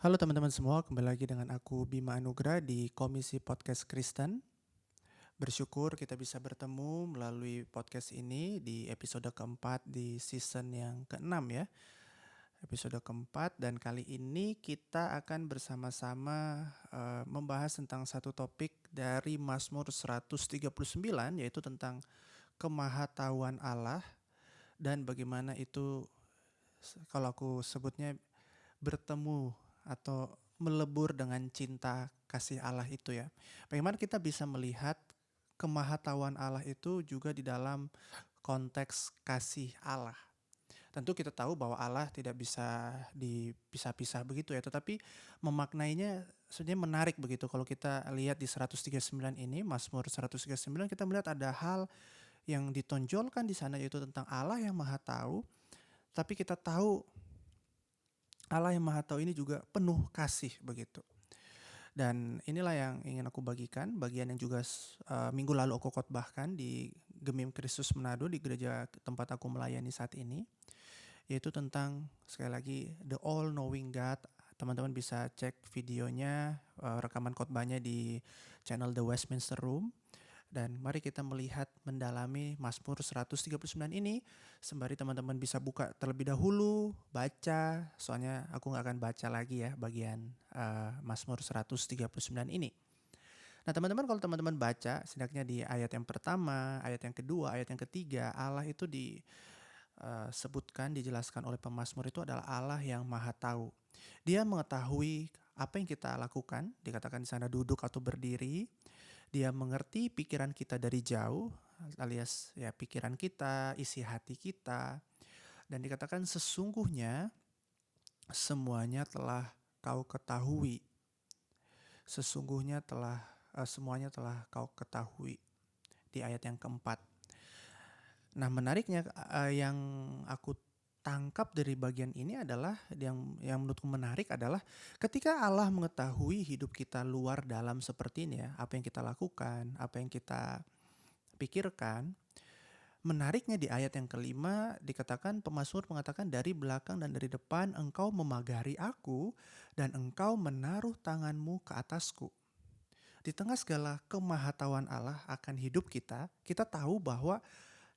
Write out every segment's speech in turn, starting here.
Halo teman-teman semua, kembali lagi dengan aku Bima Anugrah di Komisi Podcast Kristen. Bersyukur kita bisa bertemu melalui podcast ini di episode keempat di season yang keenam ya. Episode keempat, dan kali ini kita akan bersama-sama membahas tentang satu topik dari Mazmur 139, yaitu tentang kemahatauan Allah dan bagaimana itu, kalau aku sebutnya, bertemu atau melebur dengan cinta kasih Allah itu ya. Bagaimana kita bisa melihat kemahatauan Allah itu juga di dalam konteks kasih Allah. Tentu kita tahu bahwa Allah tidak bisa dipisah-pisah begitu ya, tetapi memaknainya sebenarnya menarik begitu. Kalau kita lihat di 139 ini, Mazmur 139, kita melihat ada hal yang ditonjolkan di sana, yaitu tentang Allah yang Maha Tahu, tapi kita tahu Allah yang Maha Tahu ini juga penuh kasih begitu. Dan inilah yang ingin aku bagikan, bagian yang juga minggu lalu aku khotbahkan di Gemim Kristus Manado, di gereja tempat aku melayani saat ini, yaitu tentang, sekali lagi, the all knowing God. Teman-teman bisa cek videonya, rekaman khotbahnya di channel The Westminster Room. Dan mari kita melihat mendalami Mazmur 139 ini, sembari teman-teman bisa buka terlebih dahulu, baca, soalnya aku nggak akan baca lagi ya bagian Mazmur 139 ini. Nah teman-teman, kalau teman-teman baca, setidaknya di ayat yang pertama, ayat yang kedua, ayat yang ketiga, Allah itu disebutkan, dijelaskan oleh pemazmur itu adalah Allah yang Maha Tahu. Dia mengetahui apa yang kita lakukan, dikatakan di sana duduk atau berdiri. Dia mengerti pikiran kita dari jauh, alias ya pikiran kita, isi hati kita. Dan dikatakan sesungguhnya semuanya telah kau ketahui. Sesungguhnya semuanya telah kau ketahui, di ayat yang keempat. Nah menariknya, yang aku tangkap dari bagian ini adalah, yang menurutku menarik adalah ketika Allah mengetahui hidup kita luar dalam seperti ini ya, apa yang kita lakukan, apa yang kita pikirkan. Menariknya di ayat yang kelima dikatakan, pemazmur mengatakan, dari belakang dan dari depan engkau memagari aku dan engkau menaruh tanganmu ke atasku. Di tengah segala kemahatauan Allah akan hidup kita, kita tahu bahwa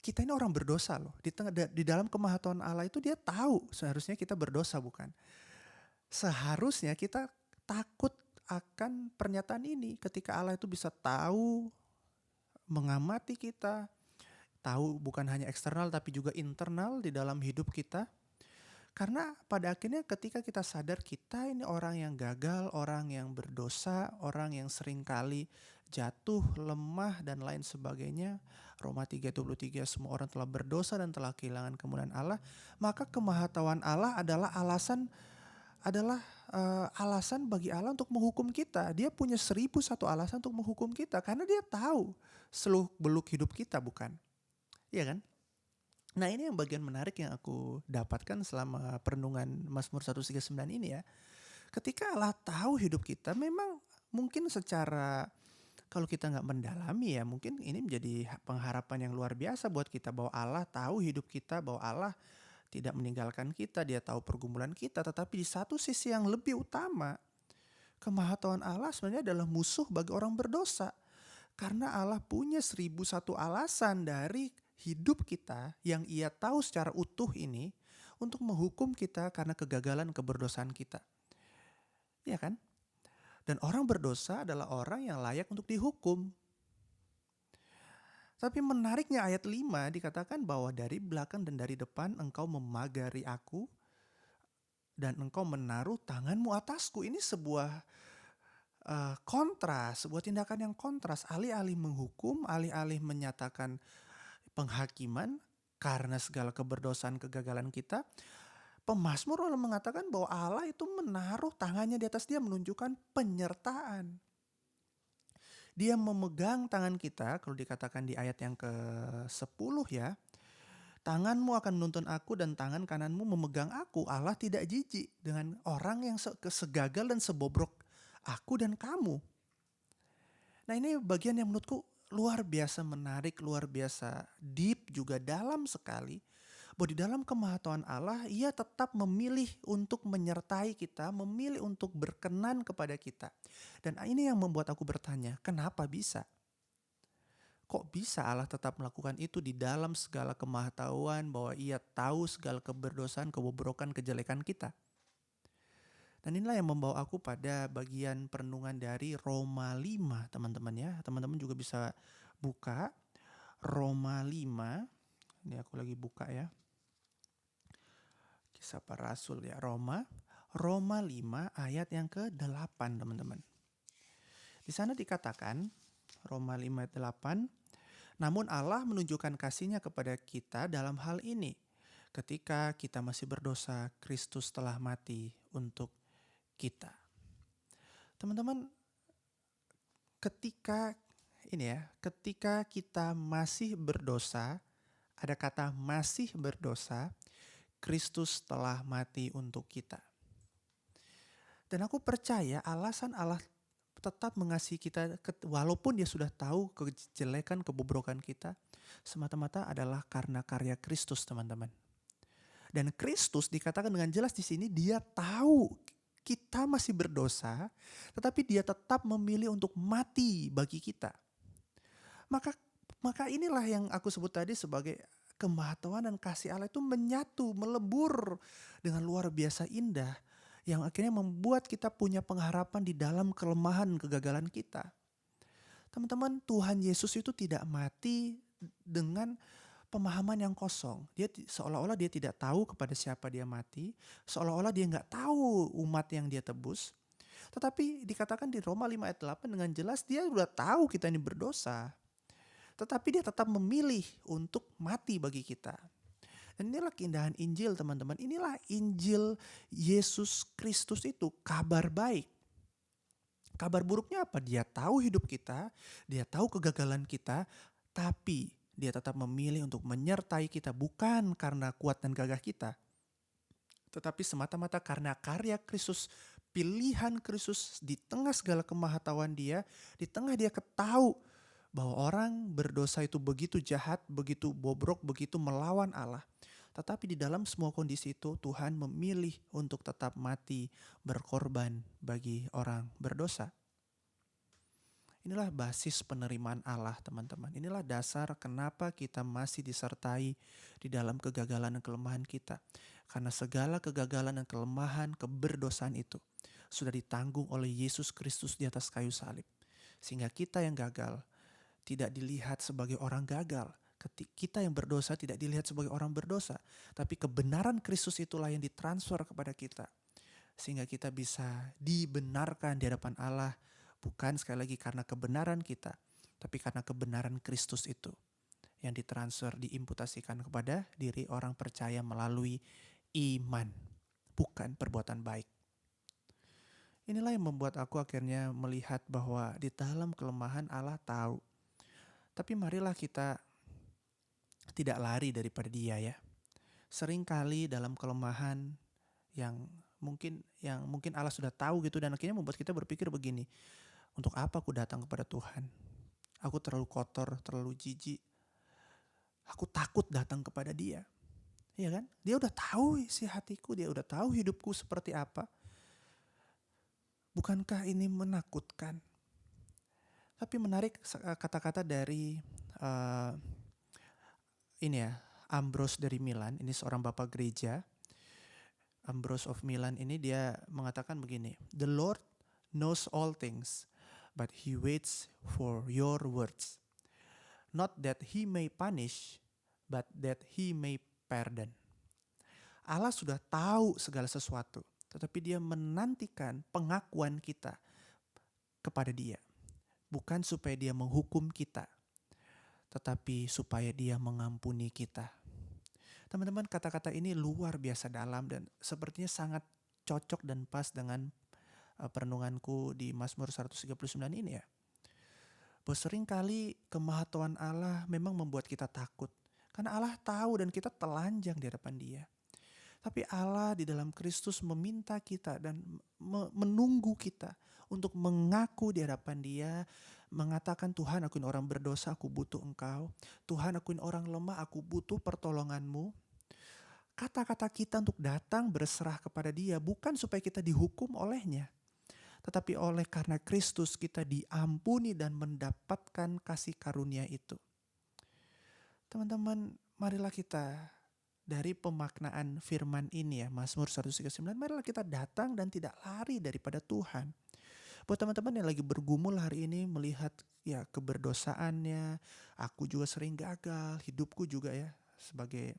kita ini orang berdosa loh. Di dalam kemahatauan Allah itu dia tahu seharusnya kita berdosa, bukan? Seharusnya kita takut akan pernyataan ini ketika Allah itu bisa tahu, mengamati kita, tahu bukan hanya eksternal tapi juga internal di dalam hidup kita. Karena pada akhirnya ketika kita sadar kita ini orang yang gagal, orang yang berdosa, orang yang seringkali jatuh, lemah dan lain sebagainya. Roma 3:23, semua orang telah berdosa dan telah kehilangan kemuliaan Allah. Maka kemahatauan Allah adalah alasan bagi Allah untuk menghukum kita. Dia punya 1001 alasan untuk menghukum kita karena dia tahu seluk beluk hidup kita, bukan? Iya kan? Nah ini yang bagian menarik yang aku dapatkan selama perenungan Mazmur 139 ini ya. Ketika Allah tahu hidup kita, memang mungkin secara, kalau kita nggak mendalami ya, mungkin ini menjadi pengharapan yang luar biasa buat kita, bahwa Allah tahu hidup kita, bahwa Allah tidak meninggalkan kita, dia tahu pergumulan kita. Tetapi di satu sisi yang lebih utama, kemahatauan Allah sebenarnya adalah musuh bagi orang berdosa. Karena Allah punya 1001 alasan dari hidup kita yang ia tahu secara utuh ini untuk menghukum kita karena kegagalan keberdosaan kita. Ya kan? Dan orang berdosa adalah orang yang layak untuk dihukum. Tapi menariknya ayat 5 dikatakan bahwa dari belakang dan dari depan engkau memagari aku dan engkau menaruh tanganmu atasku. Ini sebuah kontras, sebuah tindakan yang kontras. Alih-alih menghukum, alih-alih menyatakan penghakiman karena segala keberdosaan kegagalan kita, pemazmur lalu mengatakan bahwa Allah itu menaruh tangannya di atas dia, menunjukkan penyertaan. Dia memegang tangan kita, kalau dikatakan di ayat yang ke-10 ya, tanganmu akan menuntun aku dan tangan kananmu memegang aku. Allah tidak jijik dengan orang yang segagal dan sebobrok aku dan kamu. Nah ini bagian yang menurutku luar biasa menarik, luar biasa deep, juga dalam sekali. Bahwa di dalam kemahatauan Allah, Ia tetap memilih untuk menyertai kita, memilih untuk berkenan kepada kita. Dan ini yang membuat aku bertanya, kenapa bisa? Kok bisa Allah tetap melakukan itu di dalam segala kemahatauan, bahwa Ia tahu segala keberdosaan, kebobrokan, kejelekan kita? Dan inilah yang membawa aku pada bagian perenungan dari Roma 5, teman-teman ya. Teman-teman juga bisa buka Roma 5. Ini aku lagi buka ya. Kisah para Rasul ya, Roma 5 ayat yang ke-8, teman-teman. Di sana dikatakan, Roma 5 ayat 8, namun Allah menunjukkan kasih-Nya kepada kita dalam hal ini. Ketika kita masih berdosa, Kristus telah mati untuk kita. Teman-teman, ketika kita masih berdosa, ada kata masih berdosa, Kristus telah mati untuk kita. Dan aku percaya alasan Allah tetap mengasihi kita walaupun Dia sudah tahu kejelekan, kebobrokan kita, semata-mata adalah karena karya Kristus, teman-teman. Dan Kristus dikatakan dengan jelas di sini, Dia tahu kita masih berdosa, tetapi Dia tetap memilih untuk mati bagi kita. Maka inilah yang aku sebut tadi sebagai kemahatauan dan kasih Allah itu menyatu, melebur dengan luar biasa indah, yang akhirnya membuat kita punya pengharapan di dalam kelemahan, kegagalan kita. Teman-teman, Tuhan Yesus itu tidak mati dengan pemahaman yang kosong. Dia seolah-olah Dia tidak tahu kepada siapa Dia mati, seolah-olah Dia nggak tahu umat yang Dia tebus. Tetapi dikatakan di Roma 5 ayat 8 dengan jelas Dia sudah tahu kita ini berdosa. Tetapi Dia tetap memilih untuk mati bagi kita. Dan inilah keindahan Injil, teman-teman. Inilah Injil Yesus Kristus itu, kabar baik. Kabar buruknya apa? Dia tahu hidup kita, Dia tahu kegagalan kita, tapi Dia tetap memilih untuk menyertai kita bukan karena kuat dan gagah kita, tetapi semata-mata karena karya Kristus, pilihan Kristus di tengah segala kemahatauan Dia, di tengah Dia ketahui bahwa orang berdosa itu begitu jahat, begitu bobrok, begitu melawan Allah. Tetapi di dalam semua kondisi itu Tuhan memilih untuk tetap mati berkorban bagi orang berdosa. Inilah basis penerimaan Allah, teman-teman. Inilah dasar kenapa kita masih disertai di dalam kegagalan dan kelemahan kita. Karena segala kegagalan dan kelemahan, keberdosaan itu sudah ditanggung oleh Yesus Kristus di atas kayu salib. Sehingga kita yang gagal tidak dilihat sebagai orang gagal. Kita yang berdosa tidak dilihat sebagai orang berdosa. Tapi kebenaran Kristus itulah yang ditransfer kepada kita. Sehingga kita bisa dibenarkan di hadapan Allah. Bukan sekali lagi karena kebenaran kita, tapi karena kebenaran Kristus itu yang ditransfer, diimputasikan kepada diri orang percaya melalui iman. Bukan perbuatan baik. Inilah yang membuat aku akhirnya melihat bahwa di dalam kelemahan Allah tahu. Tapi marilah kita tidak lari daripada Dia ya. Seringkali dalam kelemahan yang mungkin Allah sudah tahu gitu, dan akhirnya membuat kita berpikir begini, untuk apa aku datang kepada Tuhan? Aku terlalu kotor, terlalu jijik. Aku takut datang kepada Dia. Iya kan? Dia udah tahu isi hatiku, Dia udah tahu hidupku seperti apa. Bukankah ini menakutkan? Tapi menarik kata-kata dari Ambrose dari Milan. Ini seorang bapak gereja, Ambrose of Milan ini, dia mengatakan begini, "The Lord knows all things, but He waits for your words. Not that He may punish, but that He may pardon." Allah sudah tahu segala sesuatu, tetapi Dia menantikan pengakuan kita kepada Dia. Bukan supaya Dia menghukum kita, tetapi supaya Dia mengampuni kita. Teman-teman, kata-kata ini luar biasa dalam dan sepertinya sangat cocok dan pas dengan perenunganku di Mazmur 139 ini ya. Bahwa seringkali kemahatauan Allah memang membuat kita takut. Karena Allah tahu dan kita telanjang di hadapan Dia. Tapi Allah di dalam Kristus meminta kita dan menunggu kita untuk mengaku di hadapan Dia, mengatakan, "Tuhan, aku ini orang berdosa, aku butuh Engkau. Tuhan, aku ini orang lemah, aku butuh pertolongan-Mu." kata-kata kita untuk datang berserah kepada Dia bukan supaya kita dihukum olehnya, tetapi oleh karena Kristus kita diampuni dan mendapatkan kasih karunia itu. Teman-teman, marilah kita dari pemaknaan firman ini ya, Mazmur 139, marilah kita datang dan tidak lari daripada Tuhan. Buat teman-teman yang lagi bergumul hari ini melihat ya keberdosaannya, aku juga sering gagal, hidupku juga ya sebagai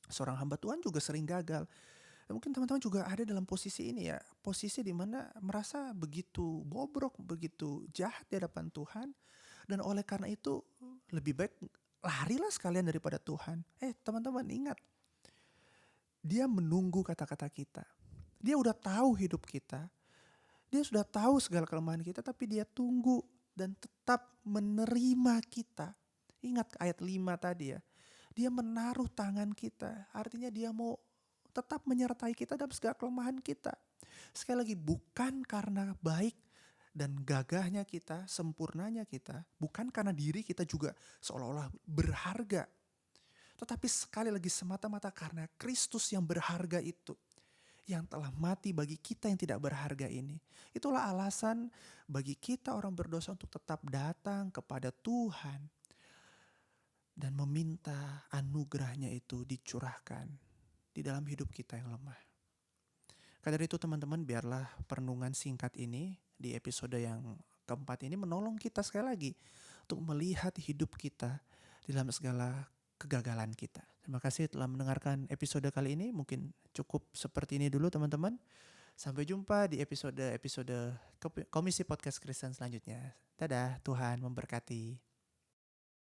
seorang hamba Tuhan juga sering gagal. Mungkin teman-teman juga ada dalam posisi ini ya, posisi di mana merasa begitu bobrok, begitu jahat di hadapan Tuhan, dan oleh karena itu lebih baik larilah sekalian daripada Tuhan. Teman-teman ingat, Dia menunggu kata-kata kita. Dia udah tahu hidup kita, Dia sudah tahu segala kelemahan kita, tapi Dia tunggu dan tetap menerima kita. Ingat ayat 5 tadi ya, Dia menaruh tangan kita, artinya Dia mau tetap menyertai kita dalam segala kelemahan kita. Sekali lagi, bukan karena baik dan gagahnya kita, sempurnanya kita, bukan karena diri kita juga seolah-olah berharga, tetapi sekali lagi semata-mata karena Kristus yang berharga itu, yang telah mati bagi kita yang tidak berharga ini. Itulah alasan bagi kita orang berdosa untuk tetap datang kepada Tuhan dan meminta anugerahnya itu dicurahkan di dalam hidup kita yang lemah. Karena itu teman-teman, biarlah perenungan singkat ini di episode yang keempat ini menolong kita sekali lagi untuk melihat hidup kita di dalam segala kegagalan kita. Terima kasih telah mendengarkan episode kali ini. Mungkin cukup seperti ini dulu teman-teman. Sampai jumpa di episode Komisi Podcast Kristen selanjutnya. Dadah, Tuhan memberkati.